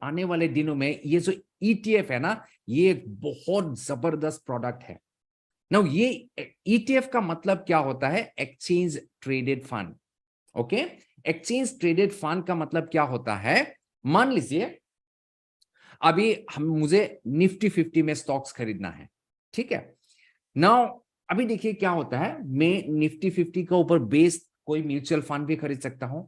आने वाले दिनों में ये जो ETF है ना, ये एक बहुत जबरदस्त प्रोडक्ट है। नाउ ये ETF का मतलब क्या होता है? Exchange traded fund. Okay, exchange traded fund का मतलब क्या होता है? मान लीजिए अभी मुझे निफ्टी 50 में स्टॉक्स खरीदना है, ठीक है। नाउ अभी देखिए क्या होता है, मैं निफ्टी 50 का ऊपर बेस्ड कोई म्यूचुअल फंड भी खरीद सकता हूं,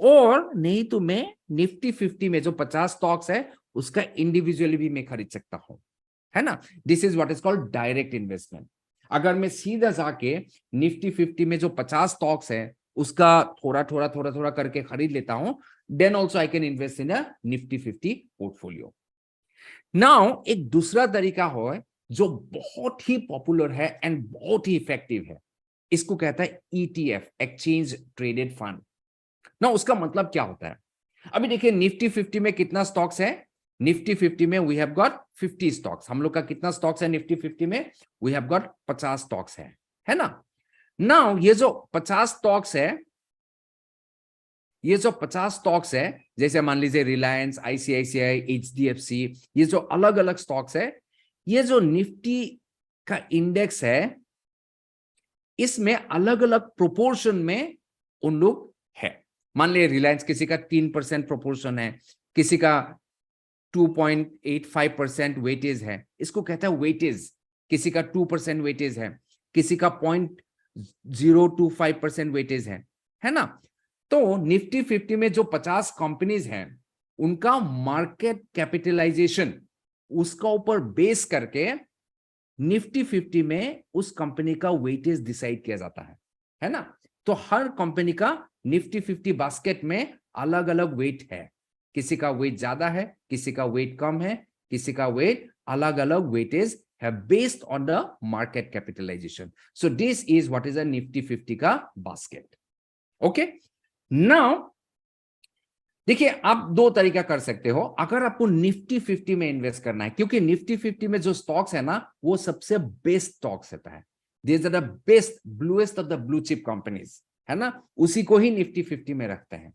और नहीं तो मैं निफ्टी 50 में जो 50 स्टॉक्स है उसका इंडिविजुअली भी मैं खरीद सकता हूं, है ना। This is what is called direct investment. अगर मैं सीधा जाके निफ्टी 50 में जो 50 स्टॉक्स है उसका थोड़ा थोड़ा थोड़ा थोड़ा करके खरीद लेता हूं, then also I can invest in a Nifty 50 portfolio. Now एक दूसरा तरीका हो जो बहुत ही पॉपुलर है एंड बहुत ही इफेक्टिव है, इसको कहता है ETF, एक्सचेंज ट्रेडेड फंड। ना उसका मतलब क्या होता है? अभी देखिए निफ्टी 50 में कितना स्टॉक्स है? निफ्टी 50 में वी हैव गॉट 50 स्टॉक्स। हम लोग का कितना स्टॉक्स है निफ्टी 50 में? वी हैव गॉट 50 स्टॉक्स है ना। नाउ ये जो 50 स्टॉक्स है, ये जो 50 स्टॉक्स है, जैसे मान लीजिए रिलायंस, ICICI, HDFC, ये जो अलग अलग स्टॉक्स है, ये जो निफ्टी का इंडेक्स है, इसमें अलग अलग प्रोपोर्शन में उन लोग है। मान लिया रिलायंस किसी का 3% प्रोपोर्शन है, किसी का 2.85% वेटेज है, इसको कहता है वेटेज। किसी का 2% वेटेज है, किसी का 0.025% वेटेज है ना। तो निफ्टी 50 में जो 50 कंपनीज हैं उनका मार्केट कैपिटलाइजेशन, उसका ऊपर बेस करके निफ्टी 50 में उस कंपनी का वेटेज डिसाइड किया जाता है ना। तो हर कंपनी का निफ्टी 50 बास्केट में अलग अलग वेट है, किसी का वेट ज्यादा है, किसी का वेट कम है, किसी का वेट अलग अलग वेटेज है based on the market capitalization. So this is what is a Nifty 50 का बास्केट। ओके, नाउ देखिए आप दो तरीका कर सकते हो अगर आपको निफ्टी 50 में इन्वेस्ट करना है, क्योंकि निफ्टी 50 में जो स्टॉक्स है ना वो सबसे बेस्ट स्टॉक्स होता है। These are the best bluest of the blue chip companies, है ना, उसी को ही निफ्टी 50 में रखते हैं।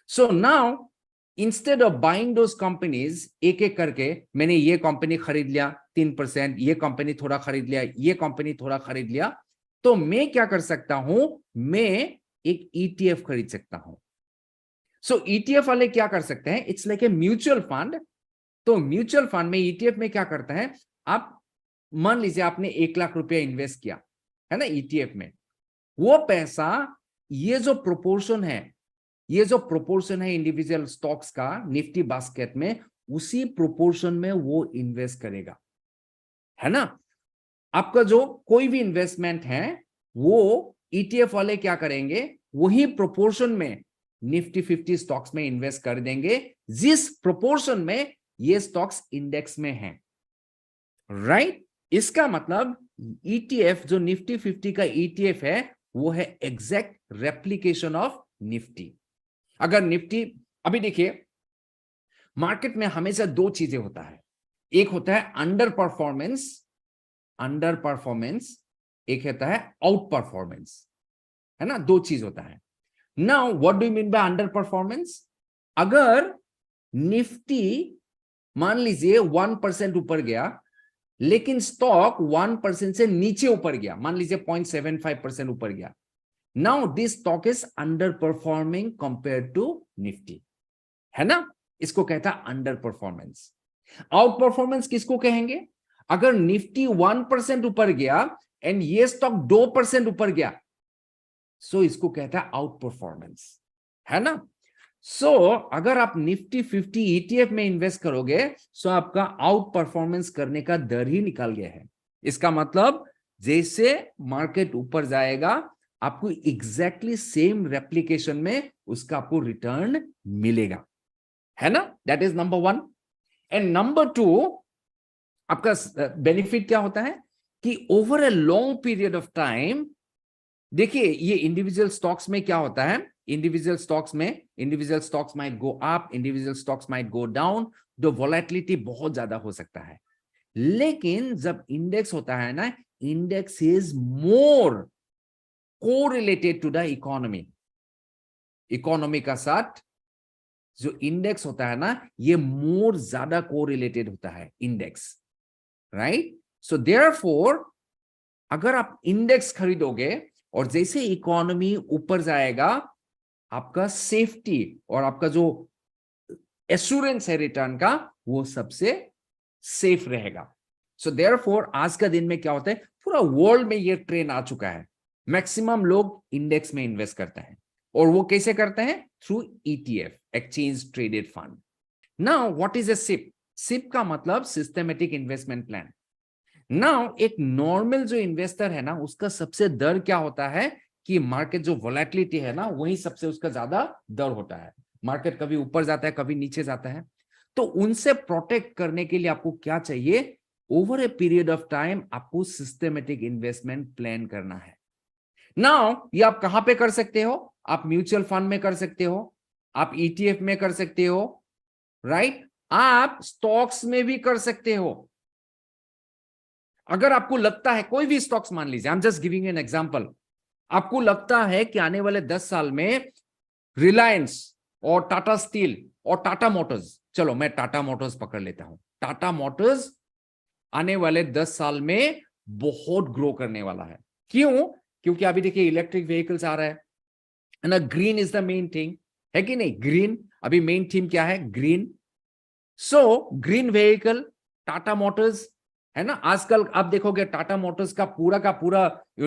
So now instead of buying those companies, एक एक करके मैंने ये कंपनी खरीद लिया 3%, ये कंपनी थोड़ा खरीद लिया, ये कंपनी थोड़ा खरीद लिया, तो मैं क्या कर सकता हूं, मैं एक ETF खरीद सकता हूं। सो ETF वाले क्या कर सकते हैं, it's like a mutual fund. तो म्यूचुअल फंड में ETF में क्या करता है, आप मान लीजिए आपने 1 लाख रुपया इन्वेस्ट किया है ना ETF में, वो पैसा, ये जो प्रोपोर्शन है, ये जो प्रोपोर्शन है इंडिविजुअल स्टॉक्स का निफ्टी बास्केट में, उसी प्रोपोर्शन में वो इन्वेस्ट करेगा, है ना। आपका जो कोई भी इन्वेस्टमेंट है वो ETF वाले क्या करेंगे, वही प्रोपोर्शन में निफ्टी 50 स्टॉक्स में इन्वेस्ट कर देंगे जिस प्रोपोर्शन में ये स्टॉक्स इंडेक्स में हैं, राइट। इसका मतलब ETF जो निफ्टी 50 का ETF है वो है एग्जैक्ट रेप्लिकेशन ऑफ निफ्टी। अगर निफ्टी, अभी देखिए मार्केट में हमेशा दो चीजें होता है, एक होता है अंडर परफॉर्मेंस, अंडर परफॉर्मेंस, एक होता है आउट परफॉर्मेंस, है ना, दो चीज होता है। Now what do you mean by under performance? अगर निफ्टी मान लीजिए 1% ऊपर गया लेकिन स्टॉक 1% से नीचे ऊपर गया, मान लीजिए 0.75% ऊपर गया, now this stock is under performing compare to Nifty, है ना, इसको कहता है अंडर परफॉर्मेंस। आउट परफॉर्मेंस किसको कहेंगे? अगर निफ्टी 1% ऊपर गया एंड ये स्टॉक 2% ऊपर गया, सो इसको कहता है आउट परफॉर्मेंस, है ना। सो अगर आप निफ्टी 50 ETF में इन्वेस्ट करोगे, सो आपका आउट परफॉर्मेंस करने का दर ही निकल गया है। इसका मतलब जैसे मार्केट ऊपर जाएगा आपको एग्जैक्टली सेम रेप्लिकेशन में उसका आपको रिटर्न मिलेगा, है ना। That is number 1। And number 2, आपका बेनिफिट क्या होता है कि over a long period of time, देखिए ये इंडिविजुअल स्टॉक्स में क्या होता है, individual stocks might go up, individual stocks might go down, तो वोलेटिलिटी बहुत ज्यादा हो सकता है। लेकिन जब इंडेक्स होता है ना, index is more correlated to the economy, economy का साथ जो इंडेक्स होता है ना, ये मोर ज्यादा कोरिलेटेड होता है इंडेक्स, राइट? सो देयरफॉर अगर आप इंडेक्स खरीदोगे और जैसे इकोनॉमी ऊपर जाएगा, आपका सेफ्टी और आपका जो एश्योरेंस है रिटर्न का, वो सबसे सेफ रहेगा। सो देयरफॉर आज का दिन में क्या होता है, पूरा वर्ल्ड में ये ट्रेंड आ चुका है, मैक्सिमम लोग इंडेक्स में इन्वेस्ट करते हैं। और वो कैसे करते हैं? Through ETF, exchange traded fund. Now what is a SIP? SIP का मतलब सिस्टमेटिक इन्वेस्टमेंट प्लान। नाउ एक नॉर्मल जो इन्वेस्टर है ना, उसका सबसे डर क्या होता है कि मार्केट जो वोलेटिलिटी है ना, वही सबसे उसका ज्यादा डर होता है। मार्केट कभी ऊपर जाता है, कभी नीचे जाता है। तो उनसे प्रोटेक्ट करने के लिए आपको क्या चाहिए? Over a period of time आपको सिस्टमेटिक इन्वेस्टमेंट प्लान करना है। नाउ ये आप कहां पे कर सकते हो? आप म्यूचुअल फंड में कर सकते हो, आप ईटीएफ में कर सकते हो, राइट? आप स्टॉक्स में भी कर सकते हो। अगर आपको लगता है कोई भी स्टॉक्स, मान लीजिए, I am just giving an example, आपको लगता है कि आने वाले 10 साल में रिलायंस और टाटा स्टील और टाटा मोटर्स, चलो मैं टाटा मोटर्स पकड़ लेता हूं, टाटा मोटर्स आने वाले 10 साल में बहुत ग्रो करने वाला है। क्यों? क्योंकि अभी देखिए इलेक्ट्रिक व्हीकल्स आ रहा है ना, green is the main thing, है कि नहीं? ग्रीन अभी मेन थीम क्या है? Green. So green vehicle, Tata Motors, है ना। आजकल आप देखोगे टाटा मोटर्स का पूरा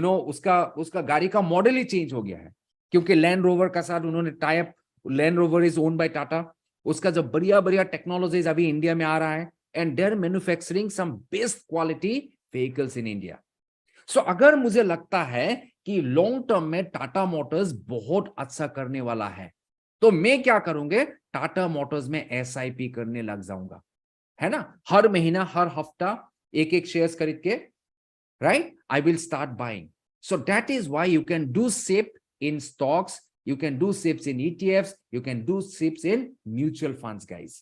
उसका उसका गाड़ी का मॉडल ही चेंज हो गया है, क्योंकि लैंड रोवर का साथ उन्होंने tie up, land rover is owned by Tata. उसका जो बढ़िया बढ़िया टेक्नोलॉजीज अभी इंडिया में आ रहा है, and they are manufacturing some best quality vehicles in India. So अगर मुझे लगता है कि लॉन्ग टर्म में टाटा मोटर्स बहुत अच्छा करने वाला है, तो मैं क्या करूंगे? टाटा मोटर्स में एसआईपी करने लग जाऊंगा, है ना। हर महीना, हर हफ्ता एक एक शेयर्स खरीद के, right, I will start buying. So that is why you can do SIP in stocks, you can do SIPs in ETFs, you can do SIPs in mutual funds, guys.